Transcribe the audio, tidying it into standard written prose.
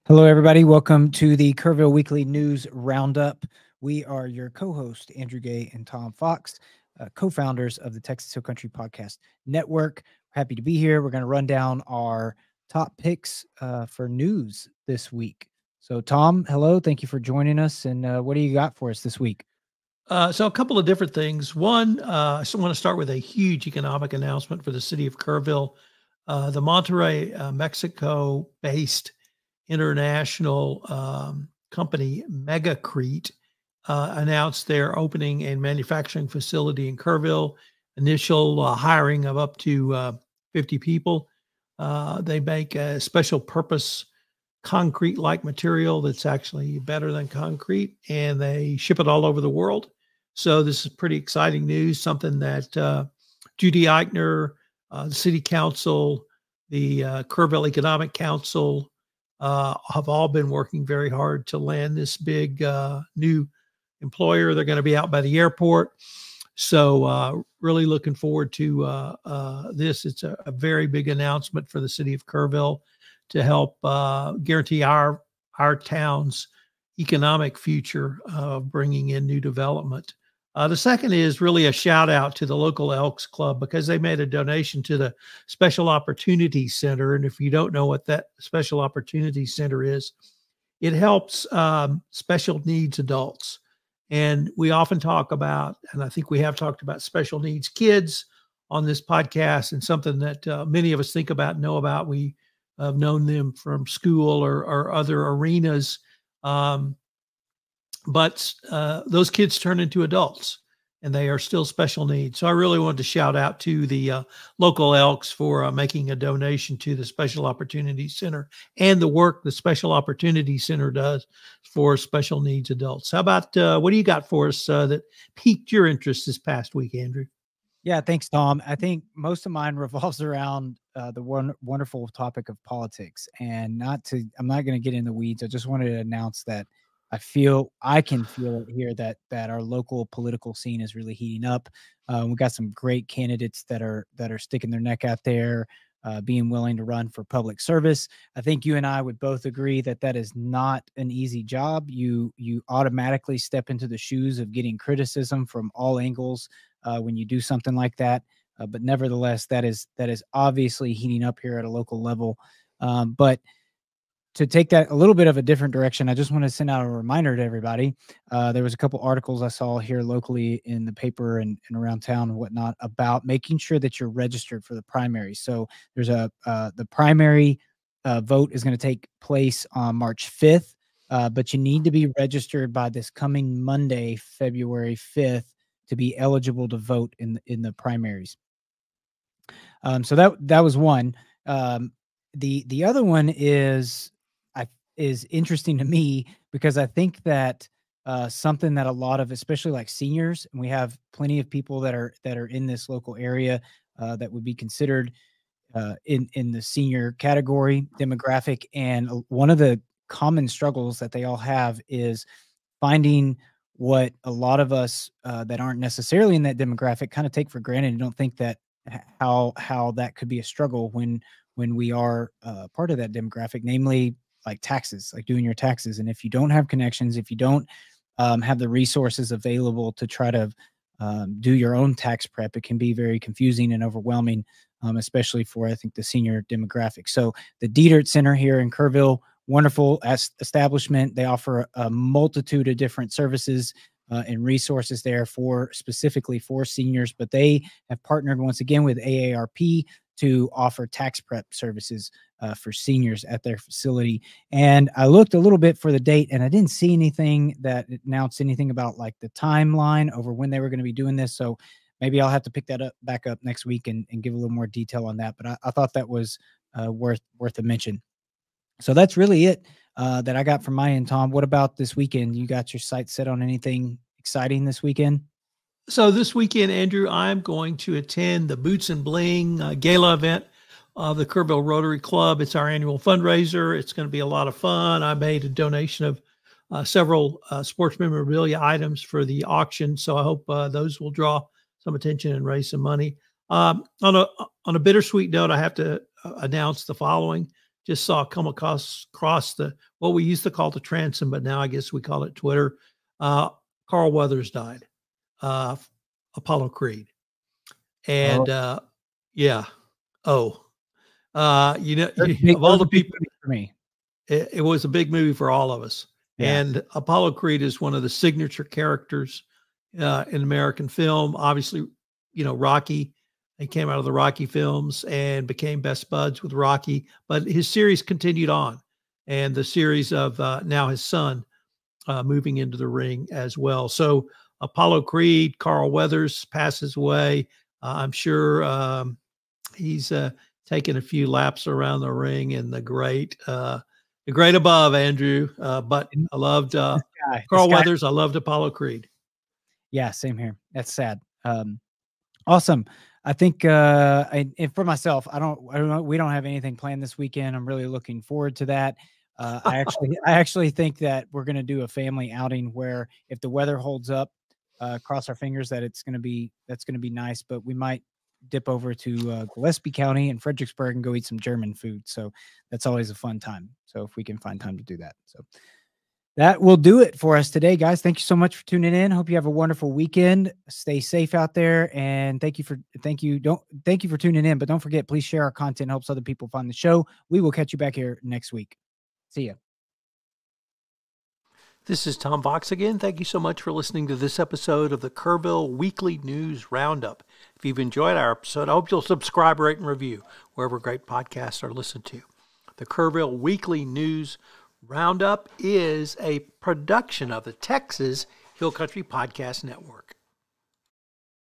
Hello, everybody. Welcome to the Kerrville Weekly News Roundup. We are your co-host, Andrew Gay and Tom Fox, co-founders of the Texas Hill Country Podcast Network. We're happy to be here. We're going to run down our top picks for news this week. So, Tom, hello. Thank you for joining us. And what do you got for us this week? So a couple of different things. One, I want to start with a huge economic announcement for the city of Kerrville. The Monterrey, Mexico-based international company Megacrete announced they're opening a manufacturing facility in Kerrville. Initial hiring of up to 50 people. They make a special purpose concrete-like material that's actually better than concrete, and they ship it all over the world. So this is pretty exciting news, something that Judy Eichner, the City Council, the Kerrville Economic Council have all been working very hard to land this big new employer. They're going to be out by the airport. So really looking forward to this. It's a very big announcement for the city of Kerrville to help guarantee our town's economic future of bringing in new development. The second is really a shout out to the local Elks Club because they made a donation to the Special Opportunity Center. And if you don't know what that Special Opportunity Center is, it helps special needs adults. And we often talk about, and I think we have talked about special needs kids on this podcast, and something that many of us think about and know about. We have known them from school or other arenas. But those kids turn into adults and they are still special needs. So I really wanted to shout out to the local Elks for making a donation to the Special Opportunity Center and the work the Special Opportunity Center does for special needs adults. How about what do you got for us that piqued your interest this past week, Andrew? Yeah, thanks, Tom. I think most of mine revolves around the wonderful topic of politics. And I'm not going to get in the weeds. I just wanted to announce that I can feel it here that our local political scene is really heating up. We've got some great candidates that are sticking their neck out there, being willing to run for public service. I think you and I would both agree that is not an easy job. You automatically step into the shoes of getting criticism from all angles when you do something like that. But nevertheless, that is obviously heating up here at a local level. But to take that a little bit of a different direction, I just want to send out a reminder to everybody. There was a couple articles I saw here locally in the paper and around town and whatnot about making sure that you're registered for the primary. So there's the primary vote is going to take place on March 5th, but you need to be registered by this coming Monday, February 5th, to be eligible to vote in the primaries. So that was one. The other one is interesting to me because I think that something that a lot of, especially like seniors, and we have plenty of people that are in this local area that would be considered in the senior category demographic. And one of the common struggles that they all have is finding what a lot of us that aren't necessarily in that demographic kind of take for granted and don't think that how that could be a struggle when we are part of that demographic, namely like taxes, like doing your taxes. And if you don't have connections, if you don't have the resources available to try to do your own tax prep, it can be very confusing and overwhelming, especially for, I think, the senior demographic. So the Dietert Center here in Kerrville, wonderful establishment. They offer a multitude of different services and resources there specifically for seniors, but they have partnered once again with AARP to offer tax prep services for seniors at their facility. And I looked a little bit for the date and I didn't see anything that announced anything about like the timeline over when they were going to be doing this. So maybe I'll have to pick that back up next week and give a little more detail on that. But I thought that was worth a mention. So that's really it that I got from my end, Tom. What about this weekend? You got your sights set on anything exciting this weekend? So this weekend, Andrew, I'm going to attend the Boots and Bling gala event of the Kerrville Rotary Club. It's our annual fundraiser. It's going to be a lot of fun. I made a donation of several sports memorabilia items for the auction, so I hope those will draw some attention and raise some money. On a bittersweet note, I have to announce the following. just saw come across the what we used to call the transom, but now I guess we call it Twitter. Carl Weathers died. Apollo Creed, and yeah. Oh, you know, of all the people for me, it was a big movie for all of us. Yeah. And Apollo Creed is one of the signature characters in American film. Obviously, you know, Rocky. He came out of the Rocky films and became best buds with Rocky. But his series continued on, and the series of now his son moving into the ring as well. So Apollo Creed, Carl Weathers passes away. I'm sure he's taken a few laps around the ring in the great above, Andrew. But I loved Carl Weathers. I loved Apollo Creed. Yeah, same here. That's sad. Awesome. I think and for myself, I don't know. We don't have anything planned this weekend. I'm really looking forward to that. I actually think that we're going to do a family outing where if the weather holds up, cross our fingers that that's going to be nice, but we might dip over to Gillespie County and Fredericksburg and go eat some German food. So that's always a fun time. So if we can find time to do that. So that will do it for us today, guys. Thank you so much for tuning in. Hope you have a wonderful weekend. Stay safe out there. And thank you for tuning in, but don't forget, please share our content. It helps other people find the show. We will catch you back here next week. See ya. This is Tom Vox again. Thank you so much for listening to this episode of the Kerrville Weekly News Roundup. If you've enjoyed our episode, I hope you'll subscribe, rate, and review wherever great podcasts are listened to. The Kerrville Weekly News Roundup is a production of the Texas Hill Country Podcast Network.